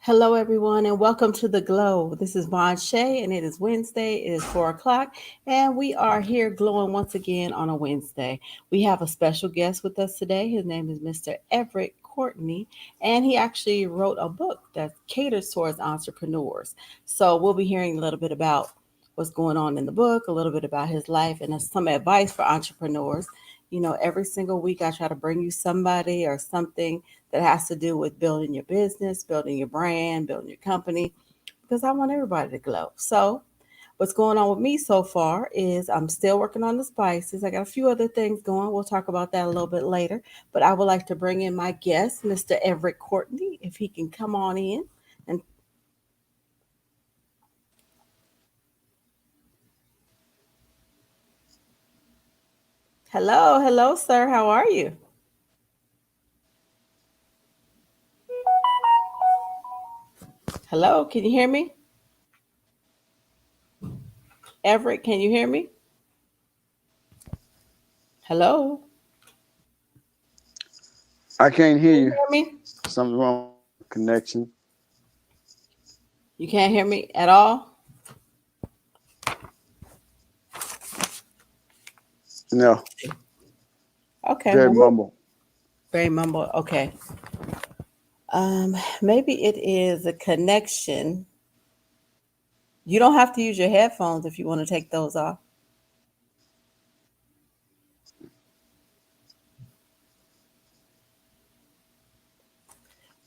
Hello, everyone, and welcome to the Glow. This is Vonshai, and it is Wednesday. It is 4 o'clock, and we are here glowing once again on a Wednesday. We have a special guest with us today. His name is Mr. Everett Courtney, and he actually wrote a book that caters towards entrepreneurs. So we'll be hearing a little bit about what's going on in the book, a little bit about his life, and some advice for entrepreneurs. Every single week I try to bring you somebody or something that has to do with building your business, building your brand, building your company, because I want everybody to glow. So, what's going on with me so far is I'm still working on the spices. I got a few other things going. We'll talk about that a little bit later. But I would like to bring in my guest, Mr. Everett Courtney, if he can come on in. And hello, sir. How are you? Hello, can you hear me? Everett, can you hear me? Hello, I can't can hear you you. hear me? Something's wrong with the connection. You can't hear me at all? No, Okay, very well, mumble. very mumble. Okay. Maybe it is a connection. You don't have to use your headphones if you want to take those off.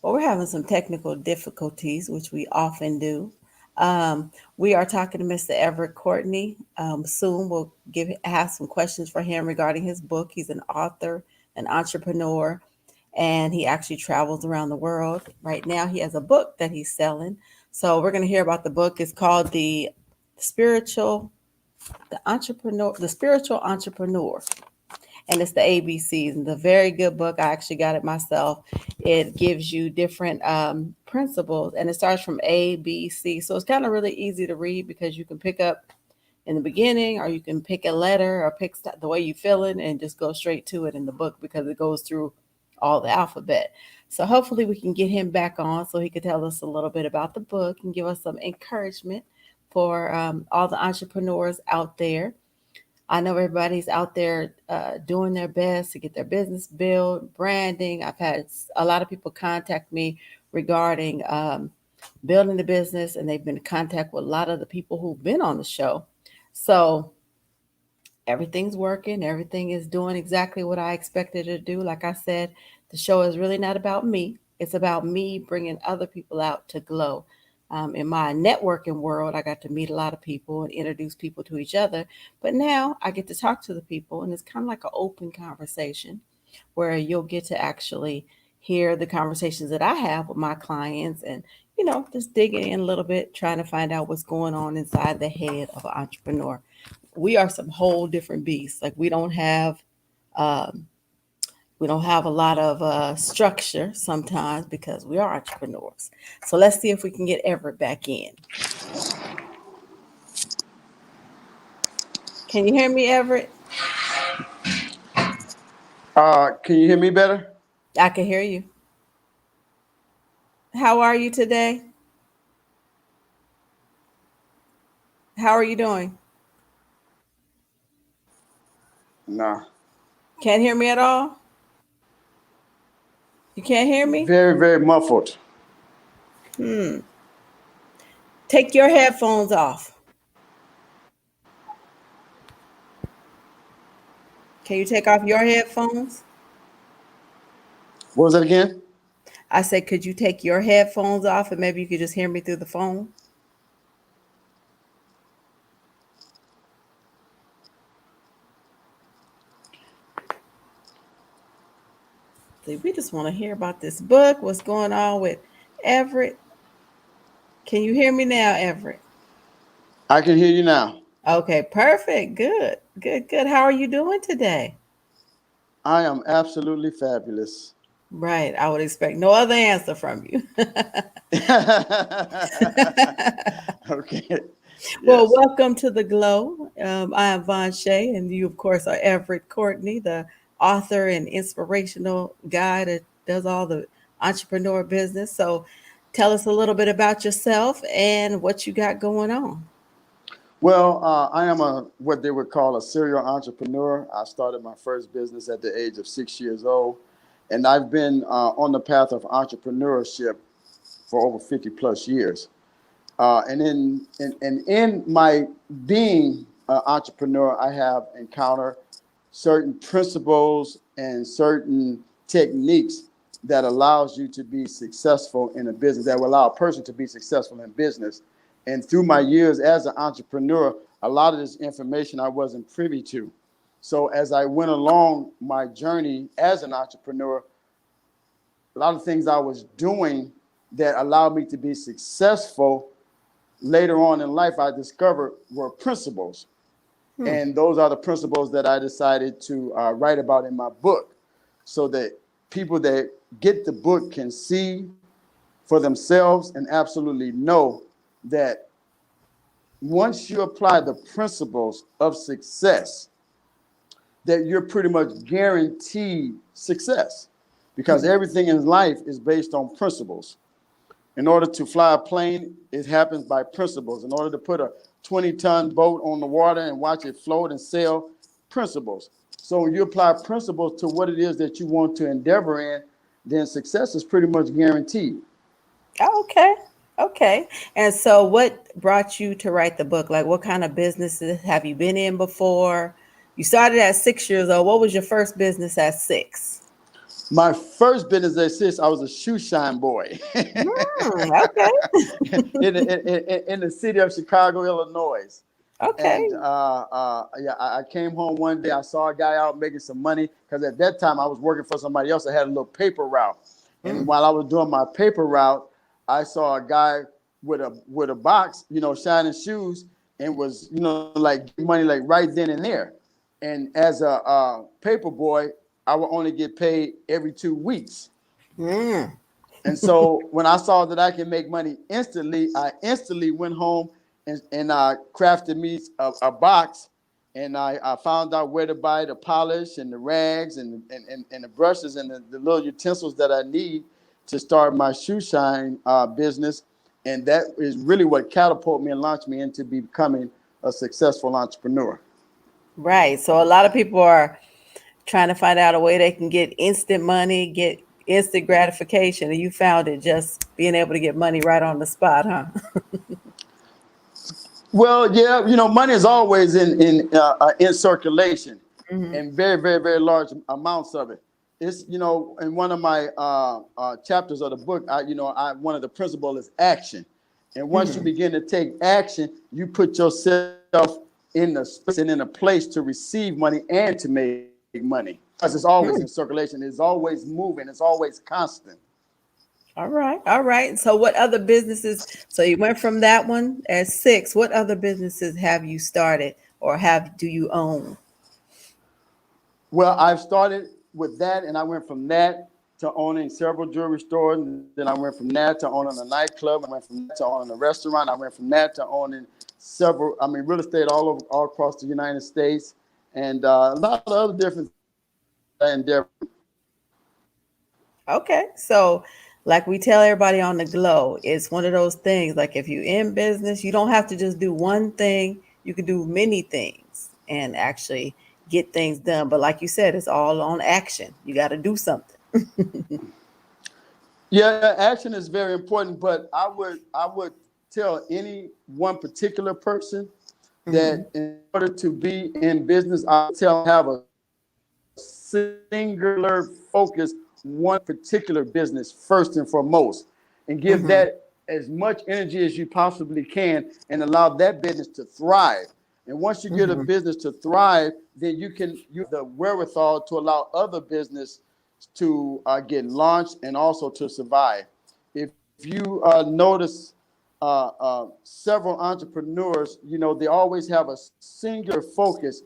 Well, we're having some technical difficulties, which we often do. We are talking to Mr. Everett Courtney. Soon we'll have some questions for him regarding his book. He's an author, an entrepreneur, and he actually travels around the world. Right now, he has a book that he's selling. So we're going to hear about the book. It's called Spiritual, the Spiritual Entrepreneur, and it's the ABCs. And the very good book. I actually got it myself. It gives you different principles, and it starts from A, B, C. So it's kind of really easy to read because you can pick up in the beginning, or you can pick a letter, or pick the way you feeling, and just go straight to it in the book because it goes through all the alphabet. So hopefully we can get him back on so he could tell us a little bit about the book and give us some encouragement for all the entrepreneurs out there. I know everybody's out there doing their best to get their business built, branding. I've had a lot of people contact me regarding building the business, and they've been in contact with a lot of the people who've been on the show. So everything's working, everything is doing exactly what I expected it to do. Like I said, the show is really not about me, it's about me bringing other people out to glow. In my networking world, I got to meet a lot of people and introduce people to each other. But now I get to talk to the people, and it's kind of like an open conversation where you'll get to actually hear the conversations that I have with my clients, and just digging in a little bit, trying to find out what's going on inside the head of an entrepreneur. We are some whole different beasts. Like um, we don't have a lot of structure sometimes because we are entrepreneurs. So let's see if we can get Everett back in. Can you hear me, Everett? Can you hear me better? I can hear you. How are you today? How are you doing? Nah. Can't hear me at all? You can't hear me? Very, very muffled. Hmm. Take your headphones off. Can you take off your headphones? What was that again? I said, could you take your headphones off and maybe you could just hear me through the phone? See, we just want to hear about this book, what's going on with Everett. Can you hear me now, Everett? I can hear you now. Okay, perfect. Good, good, good. How are you doing today? I am absolutely fabulous. Right. I would expect no other answer from you. Okay. Well, Yes. welcome to the Glow. I am Von Shea, and you, of course, are Everett Courtney, the author and inspirational guy that does all the entrepreneur business. So, Tell us a little bit about yourself and what you got going on. Well, I am what they would call a serial entrepreneur. I started my first business at the age of 6 years old, and I've been on the path of entrepreneurship for over 50 plus years. And in my being an entrepreneur, I have encountered certain principles and certain techniques that allows you to be successful in a business, that will allow a person to be successful in business. And through my years as an entrepreneur, a lot of this information I wasn't privy to. So as I went along my journey as an entrepreneur, a lot of things I was doing that allowed me to be successful later on in life, I discovered were principles. Hmm. And those are the principles that I decided to write about in my book, so that people that get the book can see for themselves and absolutely know that once you apply the principles of success, that you're pretty much guaranteed success, because everything in life is based on principles. In order to fly a plane, it happens by principles. In order to put a 20-ton boat on the water and watch it float and sail, principles. So when you apply principles to what it is that you want to endeavor in, then success is pretty much guaranteed. Oh, okay. Okay. And so what brought you to write the book? Like what kind of businesses have you been in before? You started at 6 years old. What was your first business at six? My first business assist, I was a shoe shine boy Okay. in the city of Chicago, Illinois. And Okay. yeah, I came home one day. I saw a guy out making some money, because at that time I was working for somebody else that had a little paper route. And Mm. while I was doing my paper route, I saw a guy with a box, shining shoes, and was like getting money like right then and there. And as a paper boy, I would only get paid every 2 weeks. Mm. And so when I saw that I can make money instantly, I instantly went home and crafted me a box. And I found out where to buy the polish and the rags and the brushes and the little utensils that I need to start my shoe shine business. And that is really what catapulted me and launched me into becoming a successful entrepreneur. Right. So a lot of people are trying to find out a way they can get instant money, get instant gratification, and you found it just being able to get money right on the spot, huh? Well, yeah, money is always in circulation, Hmm. and very, very, very large amounts of it. It's in one of my chapters of the book, one of the principles is action, and once you Hmm. begin to take action, you put yourself in the space and in a place to receive money and to make money, because it's always in circulation, it's always moving, it's always constant. All right. All right. So what other businesses? So you went from that one at six. What other businesses have you started or have do you own? Well, I've started with that, and I went from that to owning several jewelry stores. And then I went from that to owning a nightclub. I went from that to owning a restaurant. I went from that to owning real estate all across the United States, and a lot of other different endeavors. Okay. So like we tell everybody on the glow, it's one of those things like if you're in business, you don't have to just do one thing. You can do many things and actually get things done. But like you said, it's all on action. You got to do something. Yeah, action is very important, but I would tell any one particular person Hmm. that in order to be in business, I would tell them have a singular focus, one particular business first and foremost, and give Hmm. that as much energy as you possibly can, and allow that business to thrive. And once you get a Hmm. business to thrive, then you have the wherewithal to allow other business to get launched and also to survive. If you notice several entrepreneurs, they always have a singular focus.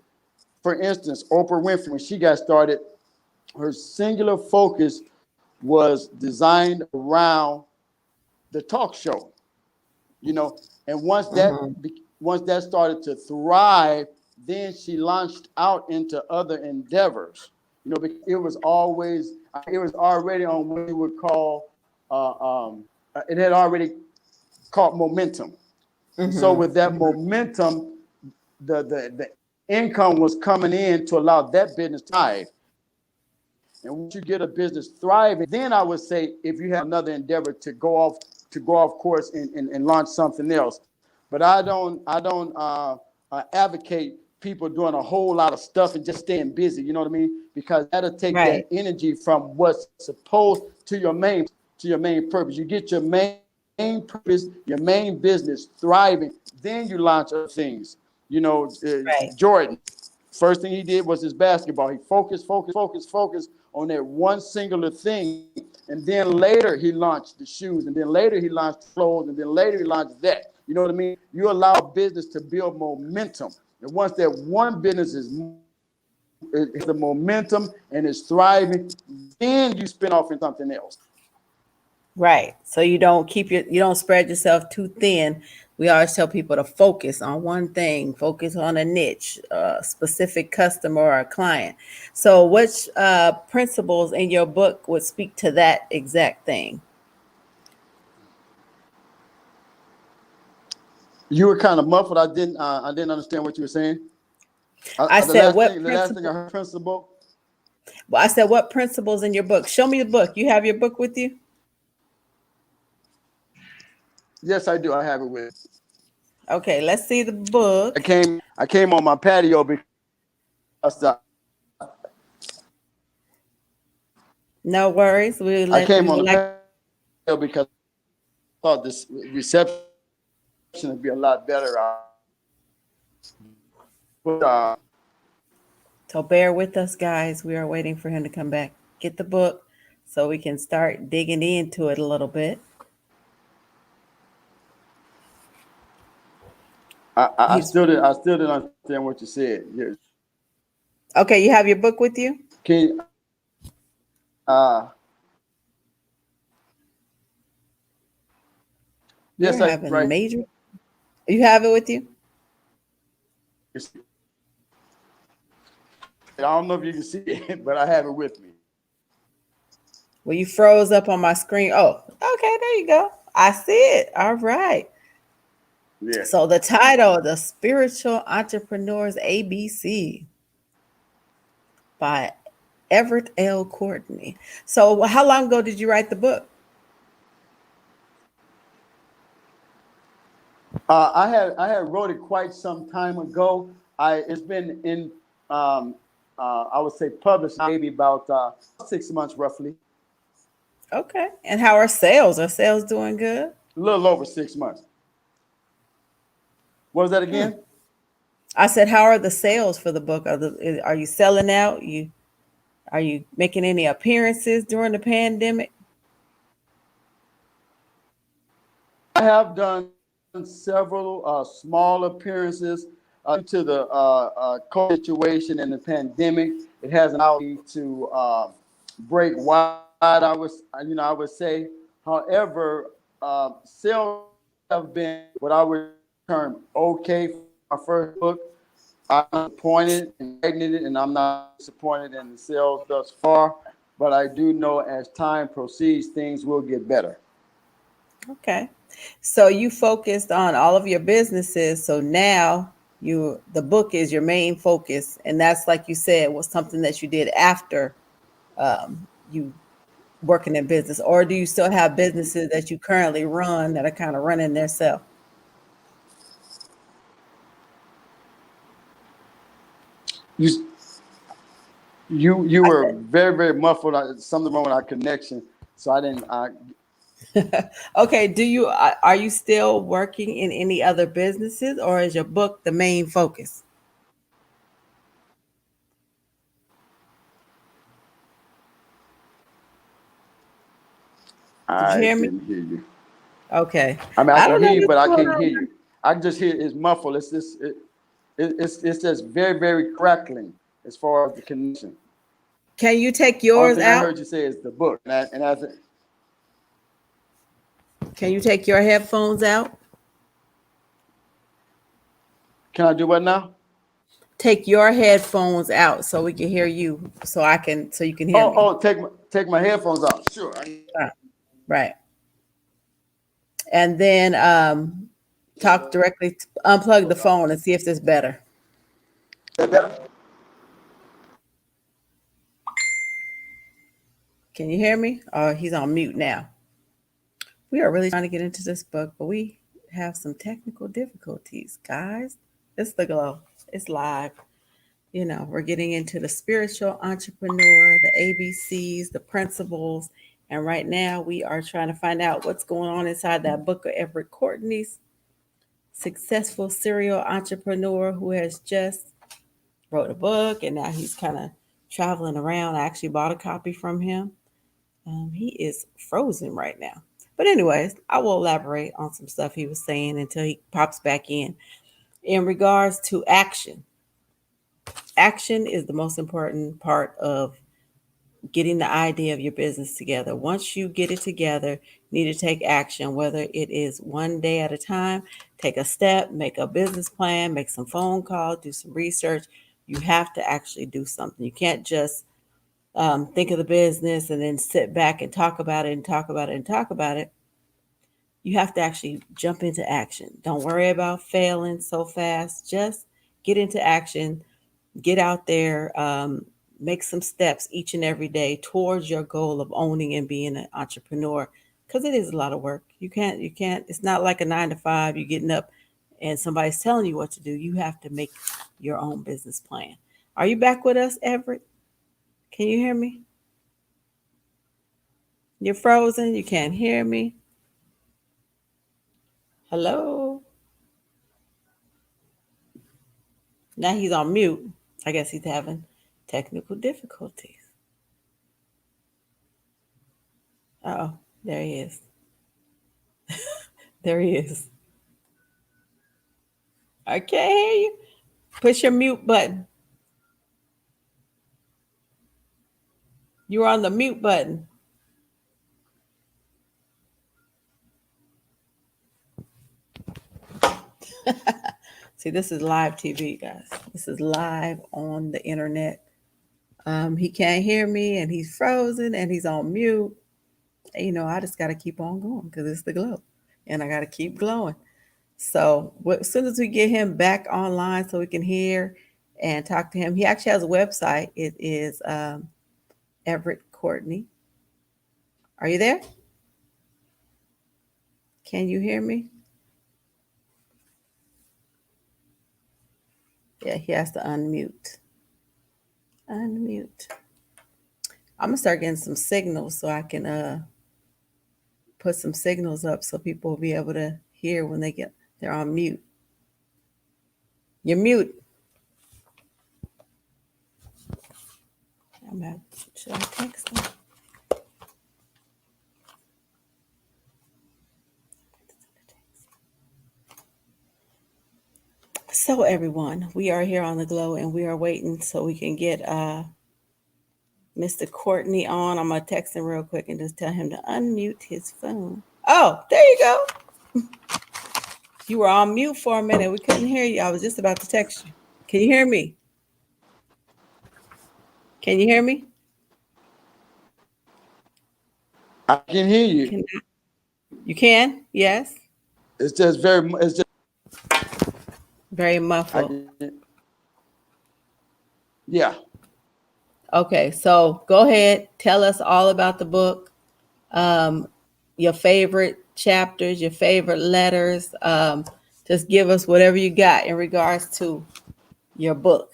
For instance, Oprah Winfrey, when she got started, her singular focus was designed around the talk show, you know. And Hmm. once that started to thrive, then she launched out into other endeavors, because it was already on what you would call it had already caught momentum. And so Mm-hmm. with that momentum, the income was coming in to allow that business to thrive. And once you get a business thriving, then I would say if you have another endeavor to go off course and launch something else. But I don't advocate people doing a whole lot of stuff and just staying busy. You know what I mean? Because that'll take Right. that energy from what's supposed to your main purpose. You get your main purpose, your main business thriving, then you launch other things. You know, Right. Jordan, first thing he did was his basketball. He focused on that one singular thing. And then later he launched the shoes. And then later he launched clothes. And then later he launched that. You know what I mean? You allow business to build momentum. And once that one business is the momentum and is thriving, then you spin off in something else. Right. So you don't spread yourself too thin. We always tell people to focus on one thing, focus on a niche, a specific customer or a client. So which principles in your book would speak to that exact thing? You were kind of muffled. I didn't understand what you were saying. I The said last what thing, the last thing I principle heard, principle. well, I said what principles in your book? Show me the book. You have your book with you? Yes, I do. I have it with. Okay, let's see the book. I came on my patio because No worries. We would like because I thought this reception would be a lot better. But So bear with us, guys. We are waiting for him to come back. Get the book so we can start digging into it a little bit. He's I still didn't understand what you said. Yes. okay. You have your book with you? Can uh We're yes, I having right. major. You have it with you? I don't know if you can see it, but I have it with me. Well, you froze up on my screen. Oh, okay. There you go. I see it. All right. Yeah. So the title, The Spiritual Entrepreneur's ABC by Everett L. Courtney. So how long ago did you write the book? I had wrote it quite some time ago. I It's been in um, I would say published maybe about 6 months roughly, Okay. And how are sales? Are sales doing good? a little over 6 months. What was that Hmm. again? I said, how are the sales for the book? Are you selling out? Are you making any appearances during the pandemic? I have done several small appearances due to the COVID situation and the pandemic. It hasn't allowed me to break wide. I would say. However, sales have been what I would term okay for my first book. I'm disappointed in writing it, and I'm not disappointed in the sales thus far. But I do know as time proceeds, things will get better. Okay. So you focused on all of your businesses. So now the book is your main focus. And that's like you said, was something that you did after you working in business. Or do you still have businesses that you currently run that are kind of running themselves? You you I were very muffled. Something wrong with our connection, so I didn't. said, okay. Are you still working in any other businesses or is your book the main focus? Did you I hear me? didn't hear you. Okay. I mean, I I can don't hear know you, what's but I going can't hear on. you. I can just hear it's muffled. It's just very crackling as far as the connection. Can you take Only yours thing I out? heard you say is the book, and I said, Can you take your headphones out? can I do what now? Take your headphones out so we can hear you. So you can hear me. Take my headphones off. Sure. Ah, right. and then talk directly, unplug the phone and see if it's better. Can you hear me? Oh, he's on mute now. We are really trying to get into this book, but we have some technical difficulties, guys. It's the glow. It's live. You know, we're getting into the spiritual entrepreneur, the ABCs, the principles. And right now we are trying to find out what's going on inside that book of Everett Courtney's successful serial entrepreneur who has just wrote a book and now he's kind of traveling around. I actually bought a copy from him. He is frozen right now. But anyways, I will elaborate on some stuff he was saying until he pops back in. In regards to action, action is the most important part of getting the idea of your business together. Once you get it together, you need to take action, whether it is one day at a time, take a step, make a business plan, make some phone calls, do some research. You have to actually do something. You can't just think of the business and then sit back and talk about it and talk about it and talk about it. You have to actually jump into action. Don't worry about failing so fast. Just get into action, get out there, make some steps each and every day towards your goal of owning and being an entrepreneur. Because it is a lot of work. You can't, it's not like a 9 to 5, you're getting up and somebody's telling you what to do. You have to make your own business plan. Are you back with us, Everett? Can you hear me? You're frozen. You can't hear me. Hello? Now he's on mute. I guess he's having technical difficulties. Oh, there he is. There he is. I can't hear you. Push your mute button. You're on the mute button. See, this is live TV, guys. This is live on the internet. He can't hear me and he's frozen and he's on mute. And, you know, I just got to keep on going because it's the glow and I got to keep glowing. So as soon as we get him back online so we can hear and talk to him, he actually has a website. It is Everett Courtney. Are you there? Can you hear me? Yeah, he has to unmute. Unmute. I'm gonna start getting some signals so I can put some signals up so people will be able to hear when they're on mute. You're mute. Should I text them? So everyone, we are here on the glow and we are waiting so we can get Mr. Courtney on. I'm gonna text him real quick and just tell him to unmute his phone. Oh, there you go. You were on mute for a minute. We couldn't hear you. I was just about to text you. Can you hear me? Can you hear me? I can hear you. You can? Yes. It's just Very muffled. Yeah. Okay, so go ahead. Tell us all about the book. Your favorite chapters, your favorite letters. Just give us whatever you got in regards to your book.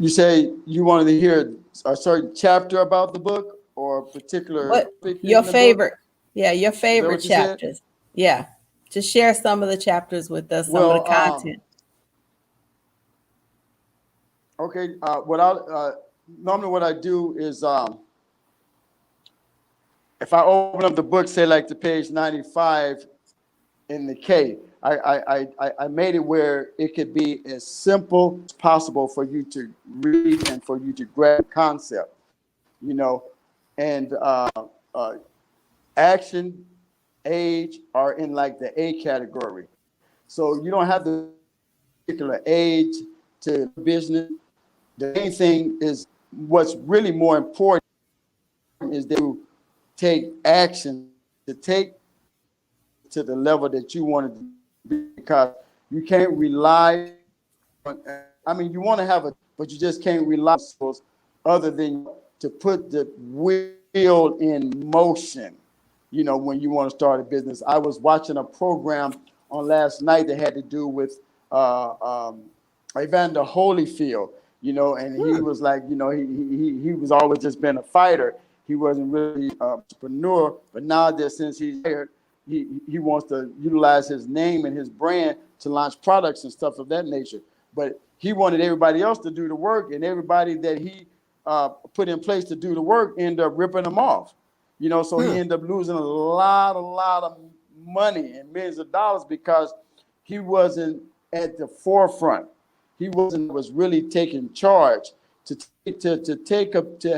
You say you wanted to hear a certain chapter about the book or a particular topic Your in the favorite? book? Yeah, your favorite chapters. Yeah, just share some of the chapters with us. Some of the content. Okay. Normally what I do is if I open up the book, say like to page 95 in the K, I made it where it could be as simple as possible for you to read and for you to grab the concept, you know, and action, age are in like the A category. So you don't have the particular age to business. The main thing is what's really more important is that you take action to take your business to the level that you want it to be, because you can't rely on, I mean, you want to have a team, but you just can't rely on other than to put the wheel in motion. You know, when you want to start a business. I was watching a program on last night that had to do with Evander Holyfield, you know, and he was like, you know, he was always just been a fighter. He wasn't really an entrepreneur, but now that since he's hired, he wants to utilize his name and his brand to launch products and stuff of that nature. But he wanted everybody else to do the work, and everybody that he put in place to do the work ended up ripping him off. You know, so he ended up losing a lot of money and millions of dollars because he wasn't at the forefront. He wasn't was really taking charge to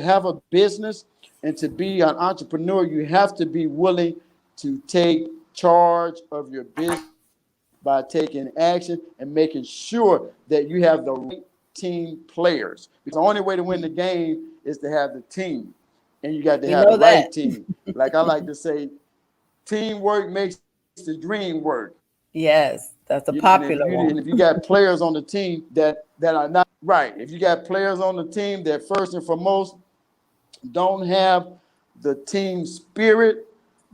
have a business and to be an entrepreneur. You have to be willing to take charge of your business by taking action and making sure that you have the right team players. Because the only way to win the game is to have the team, and you got to We have the know that. right team. Like I like to say, teamwork makes the dream work. Yes, that's a You know, and popular if one. you got players on the team that are not right, if you got players on the team that first and foremost don't have the team spirit,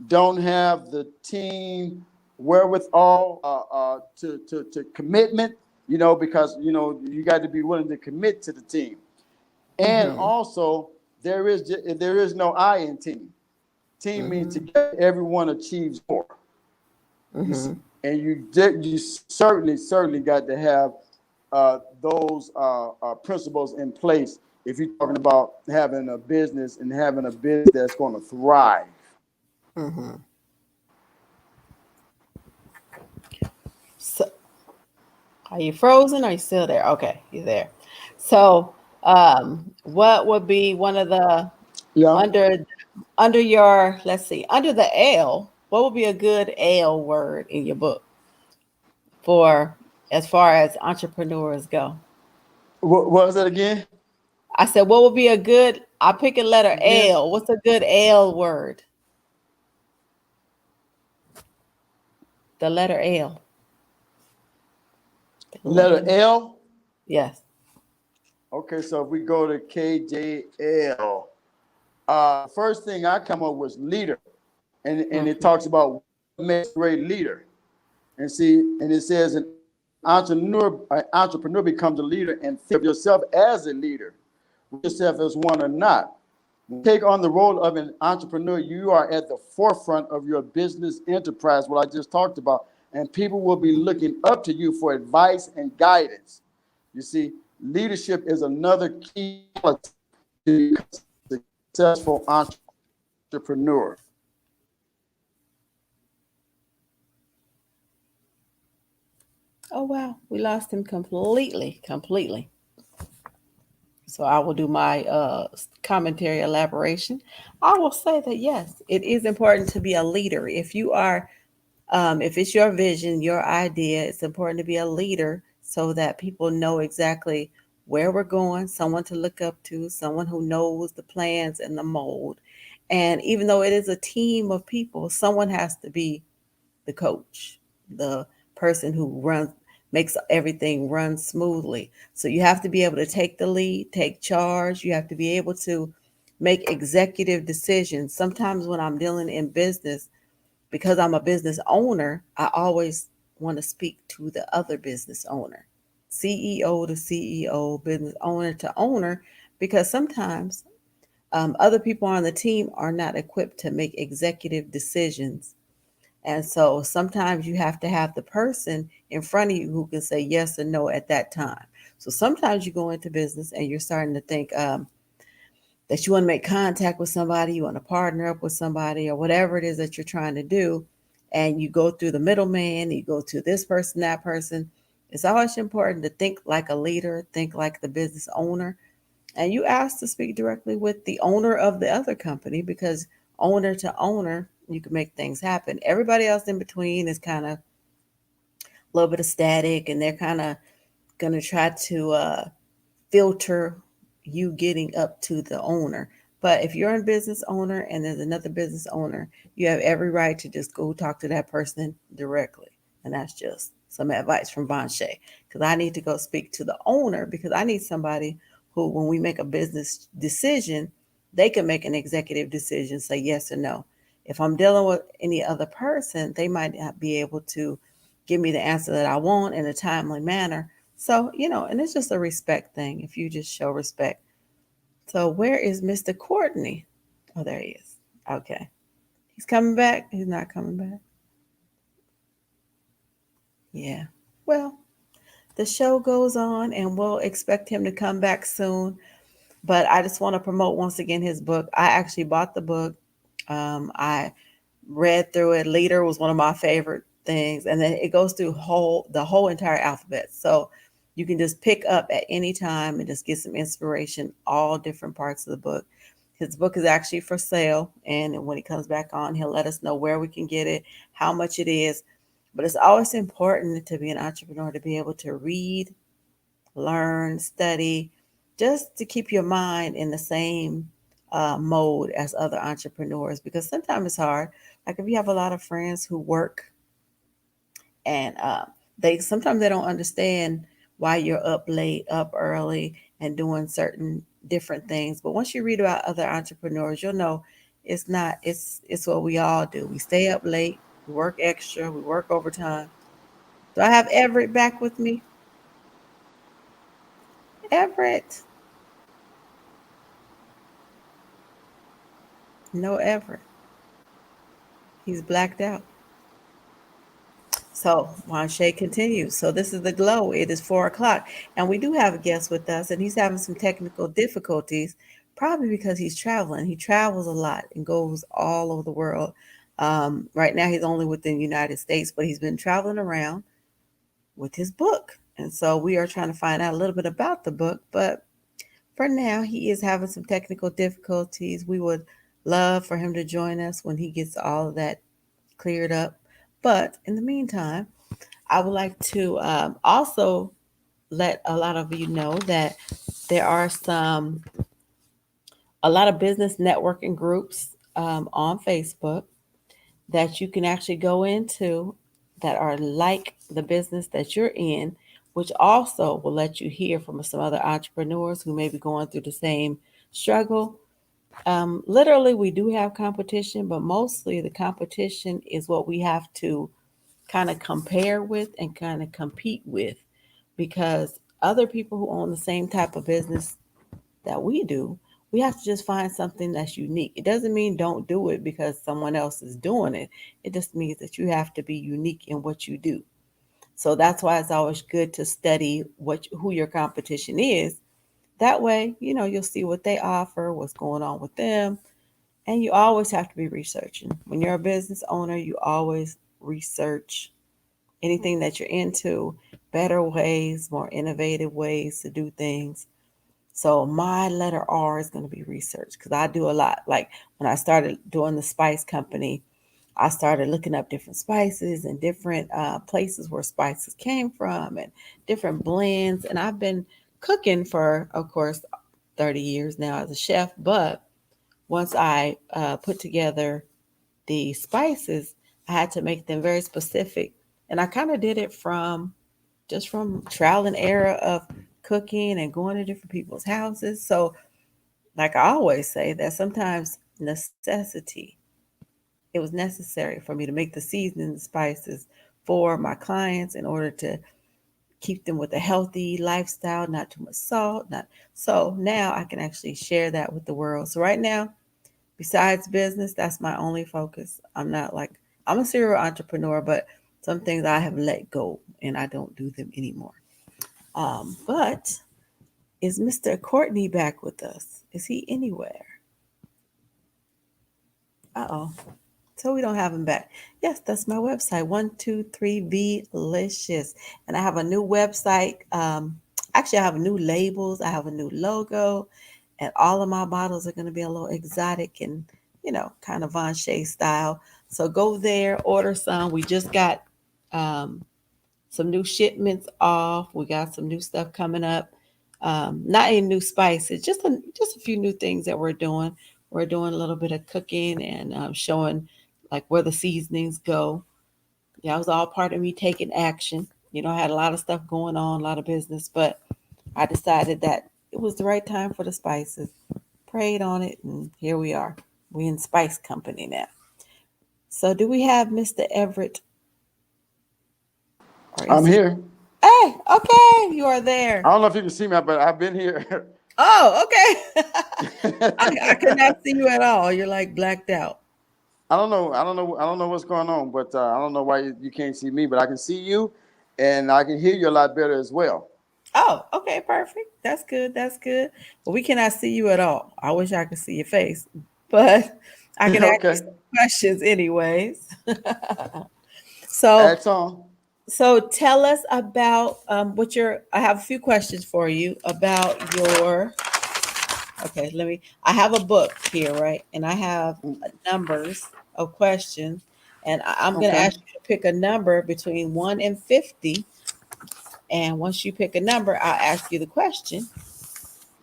don't have the team wherewithal to commitment, you know, because you know you got to be willing to commit to the team. And Mm-hmm. also there is no I in team. Team means Mm-hmm. together everyone achieves more. You see, Mm-hmm. and you certainly got to have those principles in place if you're talking about having a business and having a business that's going to thrive. Mm-hmm. So, are you frozen? Or are you still there? Okay, you're there. So, what would be one of the Yeah. under under your, let's see, under the L? What would be a good L word in your book for as far as entrepreneurs go? What was that again? I said, what would be a good? I pick a letter Again, L. What's a good L word? The letter L. The letter letter. L. Yes. Okay, so if we go to KJL, first thing I come up with leader, and it Mm-hmm. talks about what makes a great leader. And see, and it says an entrepreneur becomes a leader and think of yourself as a leader, yourself as one or not. When you take on the role of an entrepreneur, you are at the forefront of your business enterprise, what I just talked about, and people will be looking up to you for advice and guidance. You see, leadership is another key quality to become a successful entrepreneur. Oh wow, we lost him completely, completely. So I will do my commentary elaboration. I will say that yes, it is important to be a leader. If you are, if it's your vision, your idea, it's important to be a leader so that people know exactly where we're going, someone to look up to, someone who knows the plans and the mold. And even though it is a team of people, someone has to be the coach, the person who runs, makes everything run smoothly. So you have to be able to take the lead, take charge. You have to be able to make executive decisions. Sometimes when I'm dealing in business, because I'm a business owner, I always want to speak to the other business owner, CEO to CEO, business owner to owner, because sometimes other people on the team are not equipped to make executive decisions, and so sometimes you have to have the person in front of you who can say yes or no at that time. So sometimes you go into business and you're starting to think that you want to make contact with somebody, you want to partner up with somebody, or whatever it is that you're trying to do. And you go through the middleman, you go to this person, that person. It's always important to think like a leader, think like the business owner, and you ask to speak directly with the owner of the other company, because owner to owner, you can make things happen. Everybody else in between is kind of a little bit of static, and they're kind of going to try to filter you getting up to the owner. But if you're a business owner and there's another business owner, you have every right to just go talk to that person directly. And that's just some advice from Vonshai. Because I need to go speak to the owner because I need somebody who, when we make a business decision, they can make an executive decision, say yes or no. If I'm dealing with any other person, they might not be able to give me the answer that I want in a timely manner. So, and it's just a respect thing if you just show respect. So where is Mr. Courtney? Oh, there he is. Okay. He's coming back. He's not coming back. Yeah. Well, the show goes on and we'll expect him to come back soon. But I just want to promote once again his book. I actually bought the book. I read through it. Leader was one of my favorite things. And then it goes through the whole entire alphabet. So you can just pick up at any time and just get some inspiration, all different parts of the book. His book is actually for sale, and when he comes back on, he'll let us know where we can get it, how much it is. But it's always important to be an entrepreneur to be able to read, learn, study, just to keep your mind in the same mode as other entrepreneurs because sometimes it's hard. Like if you have a lot of friends who work and they sometimes they don't understand why you're up late, up early, and doing certain different things. But once you read about other entrepreneurs, you'll know it's what we all do. We stay up late, we work extra, we work overtime. Do I have Everett back with me? Everett? No Everett. He's blacked out. So Juan continues. So this is the glow. It is 4 o'clock. And we do have a guest with us, and he's having some technical difficulties, probably because he's traveling. He travels a lot and goes all over the world. Right now, he's only within the United States, but he's been traveling around with his book. And so we are trying to find out a little bit about the book. But for now, he is having some technical difficulties. We would love for him to join us when he gets all of that cleared up. But in the meantime, I would like to also let a lot of you know that there are a lot of business networking groups on Facebook that you can actually go into that are like the business that you're in, which also will let you hear from some other entrepreneurs who may be going through the same struggle. Literally, we do have competition, but mostly the competition is what we have to kind of compare with and kind of compete with because other people who own the same type of business that we do, we have to just find something that's unique. It doesn't mean don't do it because someone else is doing it. It just means that you have to be unique in what you do. So that's why it's always good to study who your competition is. That way, you'll see what they offer, what's going on with them, and you always have to be researching. When you're a business owner, you always research anything that you're into, better ways, more innovative ways to do things. So my letter R is going to be research because I do a lot. Like when I started doing the spice company, I started looking up different spices and different places where spices came from and different blends. And I've been cooking for, of course, 30 years now as a chef. But once I put together the spices, I had to make them very specific. And I kind of did it from trial and error of cooking and going to different people's houses. So, like I always say, that sometimes necessity, it was necessary for me to make the seasoning and spices for my clients in order to keep them with a healthy lifestyle, not too much salt. Not so now I can actually share that with the world. So right now, besides business, that's my only focus. I'm a serial entrepreneur, but some things I have let go and I don't do them anymore. But is Mr. Courtney back with us? Is he anywhere? Uh-oh. So we don't have him back. Yes, that's my website, 123 Licious. And I have a new website. Actually, I have new labels. I have a new logo. And all of my bottles are going to be a little exotic and, kind of Vonshai style. So go there, order some. We just got um, some new shipments off. We got some new stuff coming up. Not any new spices, just a few new things that we're doing. We're doing a little bit of cooking and showing like where the seasonings go. Yeah, it was all part of me taking action. I had a lot of stuff going on, a lot of business, but I decided that it was the right time for the spices. Prayed on it, and here we are. We in Spice Company now. So, do we have Mr. Everett, or I'm is he? here. Hey, okay, you are there. I don't know if you can see me, but I've been here. Oh, okay. I could not see you at all. You're like blacked out. I don't know what's going on, but I don't know why you can't see me, but I can see you, and I can hear you a lot better as well. Oh, okay, perfect. That's good. That's good. But we cannot see you at all. I wish I could see your face, but I can ask you Okay, some questions anyways. so, act on. so tell us about what your. I have a few questions for you about your. Okay, let me. I have a book here, right, and I have numbers of questions, and I'm going to Okay, ask you to pick a number between 1 and 50. And once you pick a number, I'll ask you the question.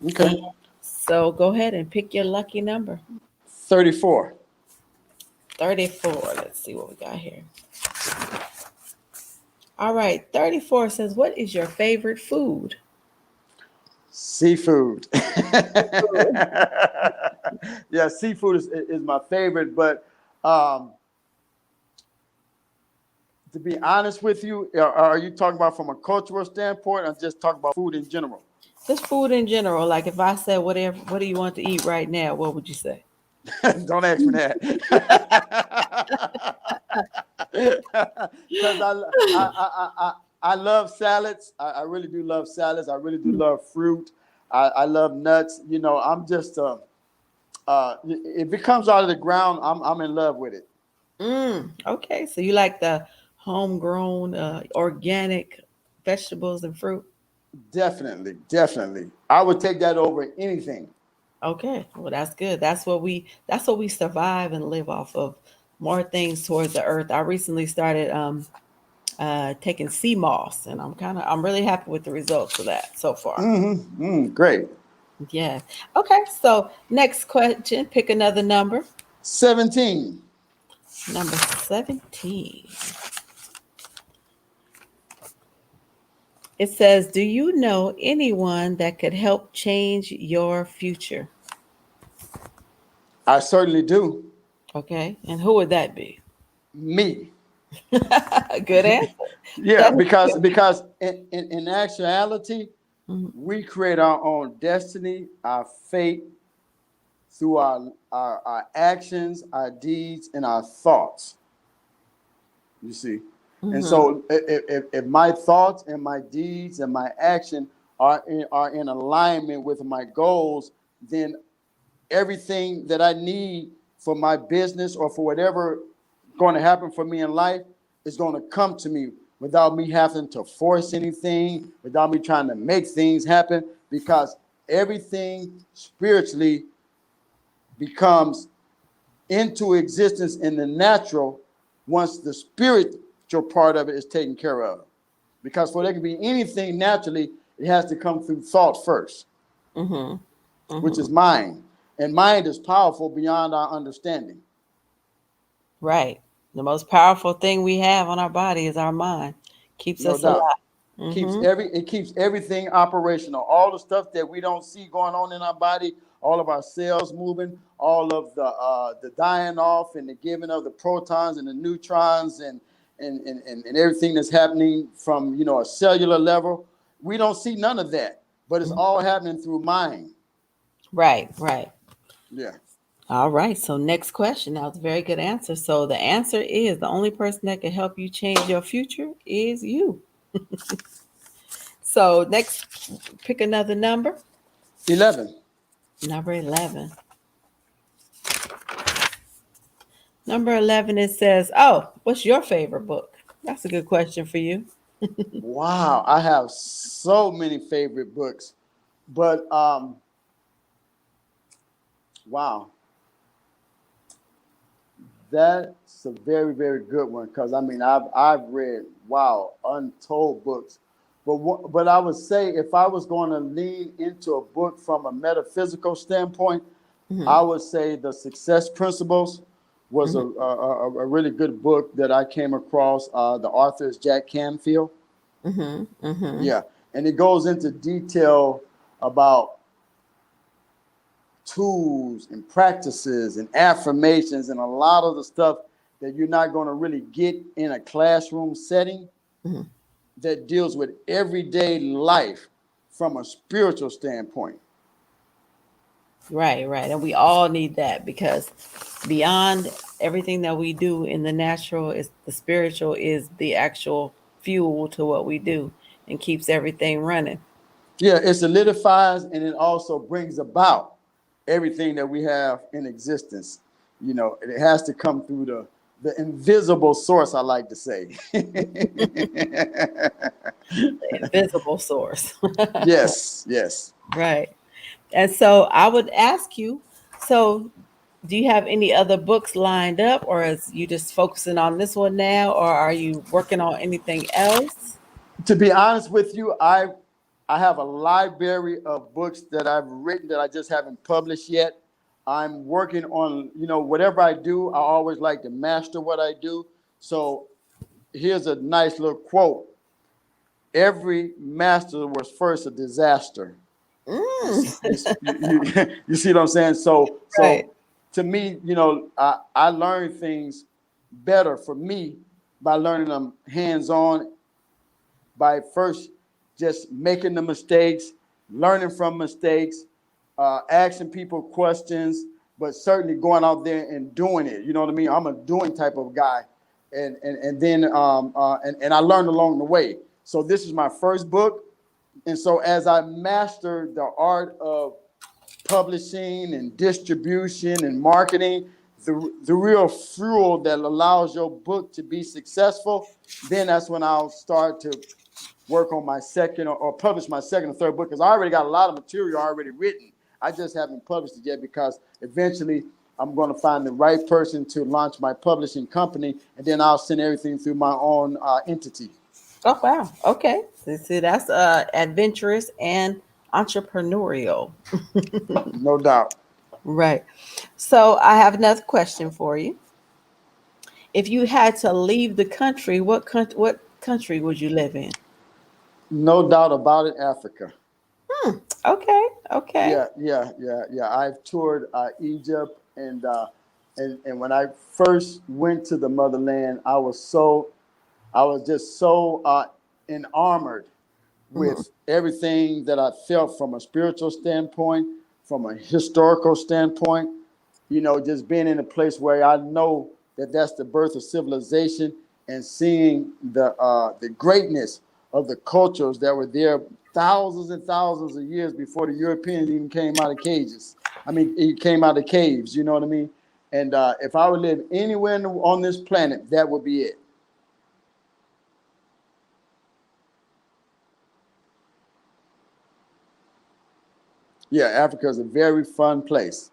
And okay. so go ahead and pick your lucky number. 34. 34. Let's see what we got here. All right. 34 says, what is your favorite food? Seafood. Seafood. Yeah, seafood is my favorite, but um, to be honest with you, are you talking about from a cultural standpoint or just talking about food in general? Just food in general. Like if I said, whatever, what do you want to eat right now? What would you say? Don't ask me that. Because I love salads. I really do love salads. I really do love fruit. I love nuts. I'm just if it comes out of the ground, I'm in love with it. Okay. So you like the homegrown, organic vegetables and fruit? Definitely, definitely. I would take that over anything. Okay, well that's good. That's what we survive and live off of. More things towards the earth. I recently started taking sea moss, and I'm really happy with the results of that so far. Great. Yeah. Okay. So next question. Pick another number. 17. Number 17. It says, "Do you know anyone that could help change your future?" I certainly do. Okay, and who would that be? Me. Good answer. Yeah, That because in actuality, is. we create our own destiny, our fate through our actions, our deeds, and our thoughts. You see, and Mhm. so if my thoughts and my deeds and my action are in alignment with my goals, then everything that I need for my business or for whatever going to happen for me in life is going to come to me without me having to force anything, without me trying to make things happen, because everything spiritually becomes into existence in the natural once the spiritual part of it is taken care of. Because for there can be anything naturally, it has to come through thought first, Mhm. which is Mhm. mind. And mind is powerful beyond our understanding. Right. The most powerful thing we have on our body is our mind. Keeps No us alive. doubt. Mhm. It keeps everything operational. All the stuff that we don't see going on in our body, all of our cells moving, all of the dying off and the giving of the protons and the neutrons and everything that's happening from a cellular level. We don't see none of that, but it's Mhm. all happening through mind. Right. Right. Yeah, All right. So next question. That was a very good answer. So the answer is the only person that can help you change your future is you. So next, pick another number. 11. Number 11. Number 11. It says, "Oh, what's your favorite book?" That's a good question for you. Wow, I have so many favorite books, but wow, that's a very, very good one because I mean I've read untold books But I would say if I was going to lean into a book from a metaphysical standpoint, Mm-hmm. I would say The Success Principles was Mm-hmm. a really good book that I came across. The author is Jack Canfield. Mm-hmm. Mm-hmm. Yeah, and it goes into detail about tools and practices and affirmations and a lot of the stuff that you're not going to really get in a classroom setting, Mm-hmm. that deals with everyday life from a spiritual standpoint. Right, right. And we all need that because beyond everything that we do in the natural, is the spiritual is the actual fuel to what we do and keeps everything running. Yeah, it solidifies and it also brings about everything that we have in existence. You know, it has to come through the invisible source, I like to say. The invisible source. Yes, yes. Right. And so I would ask you, so do you have any other books lined up, or is you just focusing on this one now, or are you working on anything else? To be honest with you, I have a library of books that I've written that I just haven't published yet. I'm working on, whatever I do, I always like to master what I do. So here's a nice little quote. Every master was first a disaster. You, Mm, you see what I'm saying? So right. so to me, I learn things better for me by learning them hands on, by first just making the mistakes, learning from mistakes, asking people questions, but certainly going out there and doing it. You know what I mean? I'm a doing type of guy, and then and I learned along the way. So this is my first book, and so as I mastered the art of publishing and distribution and marketing, the real fuel that allows your book to be successful, then that's when I'll start to work on my second or publish my second or third book, because I already got a lot of material already written. I just haven't published it yet because eventually I'm going to find the right person to launch my publishing company, and then I'll send everything through my own entity. Oh wow. Okay. See, that's adventurous and entrepreneurial. No doubt. Right. So I have another question for you. If you had to leave the country, what country would you live in? No doubt about it, Africa. Hmm. Okay. Okay. Yeah. I've toured Egypt, and when I first went to the motherland, I was just so enamored Hmm. with everything that I felt from a spiritual standpoint, from a historical standpoint. Just being in a place where I know that that's the birth of civilization, and seeing the greatness of the cultures that were there thousands and thousands of years before the Europeans even came out of cages. I mean, he came out of caves. You know what I mean? And if I would live anywhere on this planet, that would be it. Yeah, Africa is a very fun place.